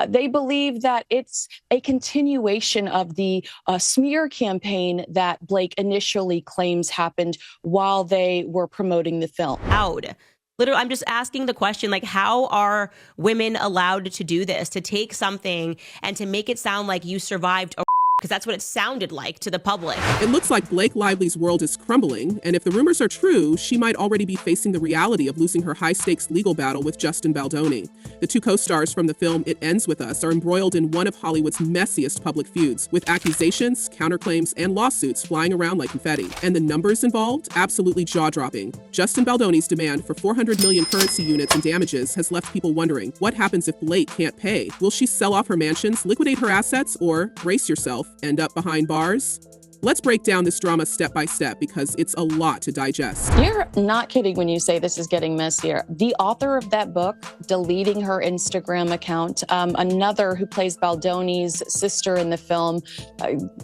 They believe that it's a continuation of the smear campaign that Blake initially claims happened while they were promoting the film. Out. Literally, I'm just asking the question, like, how are women allowed to do this, to take something and to make it sound like you survived a because that's what it sounded like to the public. It looks like Blake Lively's world is crumbling, and if the rumors are true, she might already be facing the reality of losing her high-stakes legal battle with Justin Baldoni. The two co-stars from the film It Ends With Us are embroiled in one of Hollywood's messiest public feuds, with accusations, counterclaims, and lawsuits flying around like confetti. And the numbers involved? Absolutely jaw-dropping. Justin Baldoni's demand for 400 million currency units in damages has left people wondering, what happens if Blake can't pay? Will she sell off her mansions, liquidate her assets, or, brace yourself, end up behind bars? Let's break down this drama step by step because it's a lot to digest. You're not kidding when you say this is getting messier. The author of that book deleting her Instagram account, another who plays Baldoni's sister in the film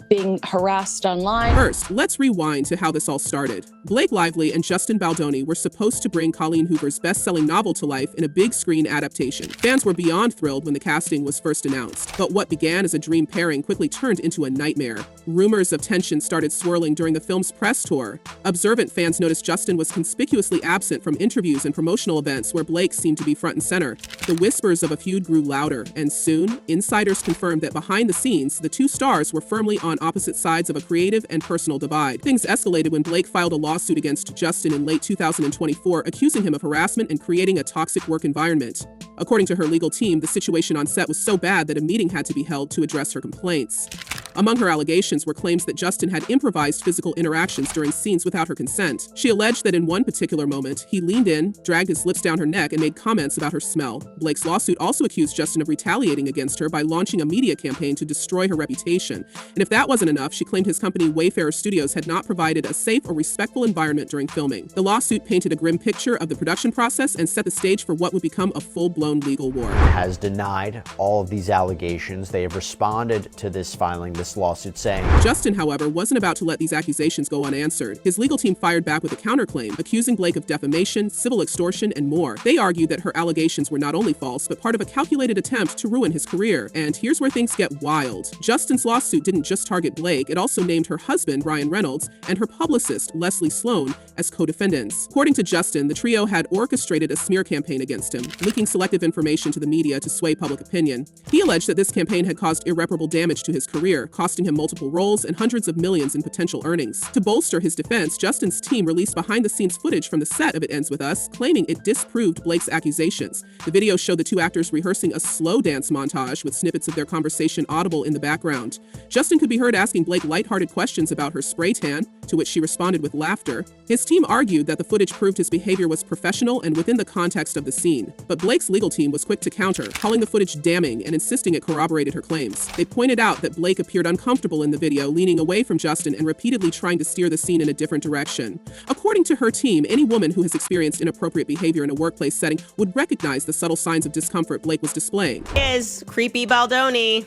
being harassed online. First, let's rewind to how this all started. Blake Lively and Justin Baldoni were supposed to bring Colleen Hoover's best-selling novel to life in a big screen adaptation. Fans were beyond thrilled when the casting was first announced. But what began as a dream pairing quickly turned into a nightmare. Rumors of tension started swirling during the film's press tour. Observant fans noticed Justin was conspicuously absent from interviews and promotional events where Blake seemed to be front and center. The whispers of a feud grew louder, and soon, insiders confirmed that behind the scenes, the two stars were firmly on opposite sides of a creative and personal divide. Things escalated when Blake filed a lawsuit against Justin in late 2024, accusing him of harassment and creating a toxic work environment. According to her legal team, the situation on set was so bad that a meeting had to be held to address her complaints. Among her allegations were claims that Justin had improvised physical interactions during scenes without her consent. She alleged that in one particular moment, he leaned in, dragged his lips down her neck, and made comments about her smell. Blake's lawsuit also accused Justin of retaliating against her by launching a media campaign to destroy her reputation. And if that wasn't enough, she claimed his company Wayfarer Studios had not provided a safe or respectful environment during filming. The lawsuit painted a grim picture of the production process and set the stage for what would become a full-blown legal war. Has denied all of these allegations. They have responded to this filing, this lawsuit, saying Justin, however, wasn't about to let these accusations go unanswered. His legal team fired back with a counterclaim, accusing Blake of defamation, civil extortion, and more. They argued that her allegations were not only false, but part of a calculated attempt to ruin his career. And here's where things get wild. Justin's lawsuit didn't just target Blake, it also named her husband, Ryan Reynolds, and her publicist, Leslie Sloan, as co-defendants. According to Justin, the trio had orchestrated a smear campaign against him, leaking selective information to the media to sway public opinion. He alleged that this campaign had caused irreparable damage to his career, costing him multiple roles and hundreds of millions in potential earnings. To bolster his defense, Justin's team released behind-the-scenes footage from the set of It Ends With Us, claiming it disproved Blake's accusations. The video showed the two actors rehearsing a slow dance montage with snippets of their conversation audible in the background. Justin could be heard asking Blake lighthearted questions about her spray tan, to which she responded with laughter. His team argued that the footage proved his behavior was professional and within the context of the scene. But Blake's legal team was quick to counter, calling the footage damning and insisting it corroborated her claims. They pointed out that Blake appeared uncomfortable in the video, leaning away from Justin and repeatedly trying to steer the scene in a different direction. According to her team, any woman who has experienced inappropriate behavior in a workplace setting would recognize the subtle signs of discomfort Blake was displaying. Is creepy Baldoni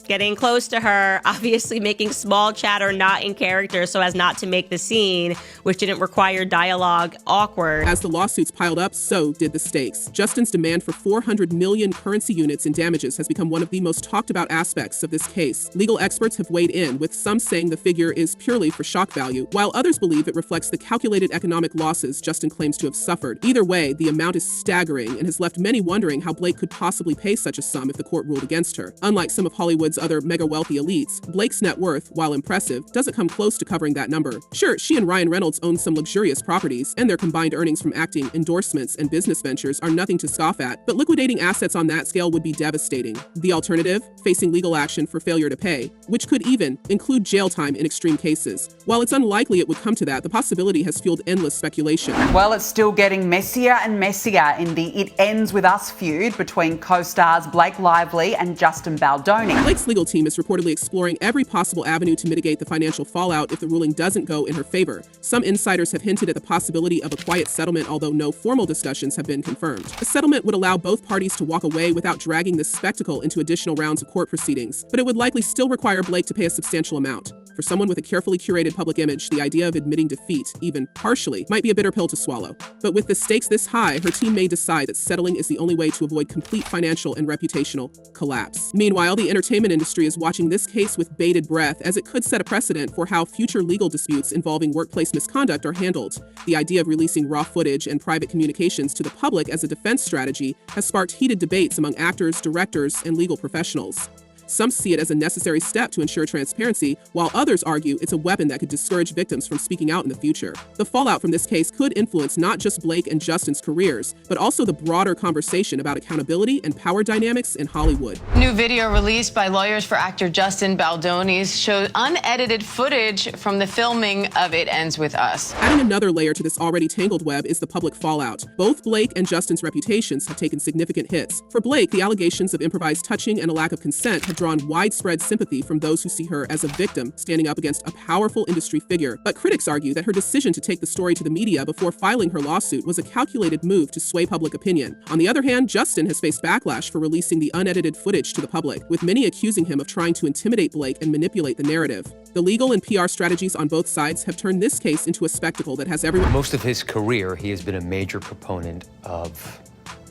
getting close to her, obviously making small chatter not in character so as not to make the scene, which didn't require dialogue, awkward. As the lawsuits piled up, so did the stakes. Justin's demand for 400 million currency units in damages has become one of the most talked about aspects of this case. Legal experts have weighed in, with some saying the figure is purely for shock value, while others believe it reflects the calculated economic losses Justin claims to have suffered. Either way, the amount is staggering and has left many wondering how Blake could possibly pay such a sum if the court ruled against her. Unlike some of Hollywood's other mega-wealthy elites, Blake's net worth, while impressive, doesn't come close to covering that number. Sure, she and Ryan Reynolds own some luxurious properties, and their combined earnings from acting, endorsements, and business ventures are nothing to scoff at, but liquidating assets on that scale would be devastating. The alternative? Facing legal action for failure to pay, which could even include jail time in extreme cases. While it's unlikely it would come to that, the possibility has fueled endless speculation. Well, it's still getting messier and messier in the It Ends With Us feud between co-stars Blake Lively and Justin Baldoni. Blake's legal team is reportedly exploring every possible avenue to mitigate the financial fallout if the ruling doesn't go in her favor. Some insiders have hinted at the possibility of a quiet settlement, although no formal discussions have been confirmed. A settlement would allow both parties to walk away without dragging this spectacle into additional rounds of court proceedings, but it would likely still require Blake to pay a substantial amount. For someone with a carefully curated public image, the idea of admitting defeat, even partially, might be a bitter pill to swallow. But with the stakes this high, her team may decide that settling is the only way to avoid complete financial and reputational collapse. Meanwhile, the entertainment industry is watching this case with bated breath, as it could set a precedent for how future legal disputes involving workplace misconduct are handled. The idea of releasing raw footage and private communications to the public as a defense strategy has sparked heated debates among actors, directors, and legal professionals. Some see it as a necessary step to ensure transparency, while others argue it's a weapon that could discourage victims from speaking out in the future. The fallout from this case could influence not just Blake and Justin's careers, but also the broader conversation about accountability and power dynamics in Hollywood. New video released by lawyers for actor Justin Baldoni showed unedited footage from the filming of It Ends With Us. Adding another layer to this already tangled web is the public fallout. Both Blake and Justin's reputations have taken significant hits. For Blake, the allegations of improvised touching and a lack of consent have drawn widespread sympathy from those who see her as a victim standing up against a powerful industry figure. But critics argue that her decision to take the story to the media before filing her lawsuit was a calculated move to sway public opinion. On the other hand, Justin has faced backlash for releasing the unedited footage to the public, with many accusing him of trying to intimidate Blake and manipulate the narrative. The legal and PR strategies on both sides have turned this case into a spectacle that has everyone. Most of his career, he has been a major proponent of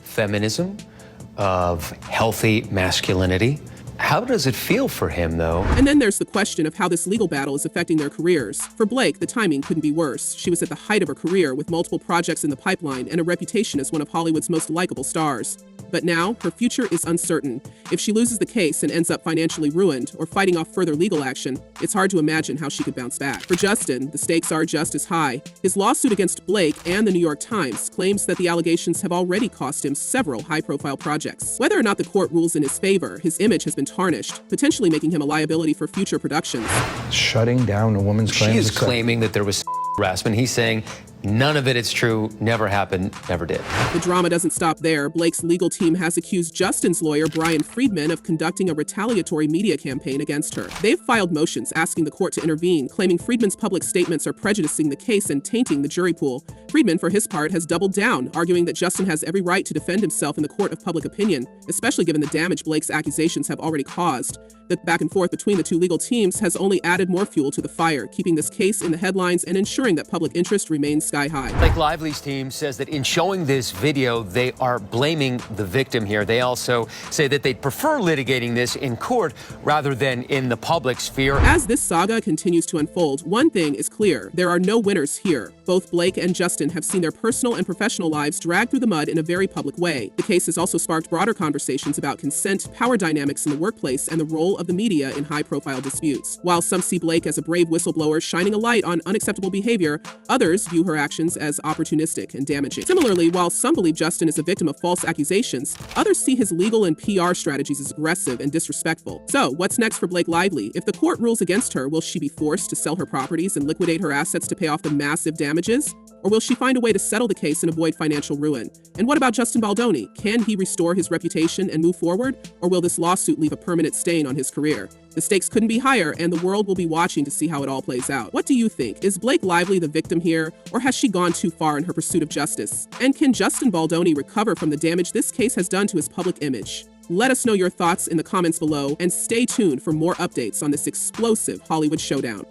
feminism, of healthy masculinity. How does it feel for him, though? And then there's the question of how this legal battle is affecting their careers. For Blake, the timing couldn't be worse. She was at the height of her career with multiple projects in the pipeline and a reputation as one of Hollywood's most likable stars. But now, her future is uncertain. If she loses the case and ends up financially ruined or fighting off further legal action, it's hard to imagine how she could bounce back. For Justin, the stakes are just as high. His lawsuit against Blake and the New York Times claims that the allegations have already cost him several high-profile projects. Whether or not the court rules in his favor, his image has been tarnished, potentially making him a liability for future productions. Shutting down a woman's claims. She is claiming that there was harassment. He's saying none of it is true, never happened, never did. The drama doesn't stop there. Blake's legal team has accused Justin's lawyer, Brian Friedman, of conducting a retaliatory media campaign against her. They've filed motions asking the court to intervene, claiming Friedman's public statements are prejudicing the case and tainting the jury pool. Friedman, for his part, has doubled down, arguing that Justin has every right to defend himself in the court of public opinion, especially given the damage Blake's accusations have already caused. The back and forth between the two legal teams has only added more fuel to the fire, keeping this case in the headlines and ensuring that public interest remains sky high. Blake Lively's team says that in showing this video, they are blaming the victim here. They also say that they'd prefer litigating this in court rather than in the public sphere. As this saga continues to unfold, one thing is clear. There are no winners here. Both Blake and Justin have seen their personal and professional lives dragged through the mud in a very public way. The case has also sparked broader conversations about consent, power dynamics in the workplace, and the role of the media in high-profile disputes. While some see Blake as a brave whistleblower shining a light on unacceptable behavior, others view her actions as opportunistic and damaging. Similarly, while some believe Justin is a victim of false accusations, others see his legal and PR strategies as aggressive and disrespectful. So, what's next for Blake Lively? If the court rules against her, will she be forced to sell her properties and liquidate her assets to pay off the massive damages? Or will she find a way to settle the case and avoid financial ruin? And what about Justin Baldoni? Can he restore his reputation and move forward? Or will this lawsuit leave a permanent stain on his career? The stakes couldn't be higher, and the world will be watching to see how it all plays out. What do you think? Is Blake Lively the victim here, or has she gone too far in her pursuit of justice? And can Justin Baldoni recover from the damage this case has done to his public image? Let us know your thoughts in the comments below, and stay tuned for more updates on this explosive Hollywood showdown.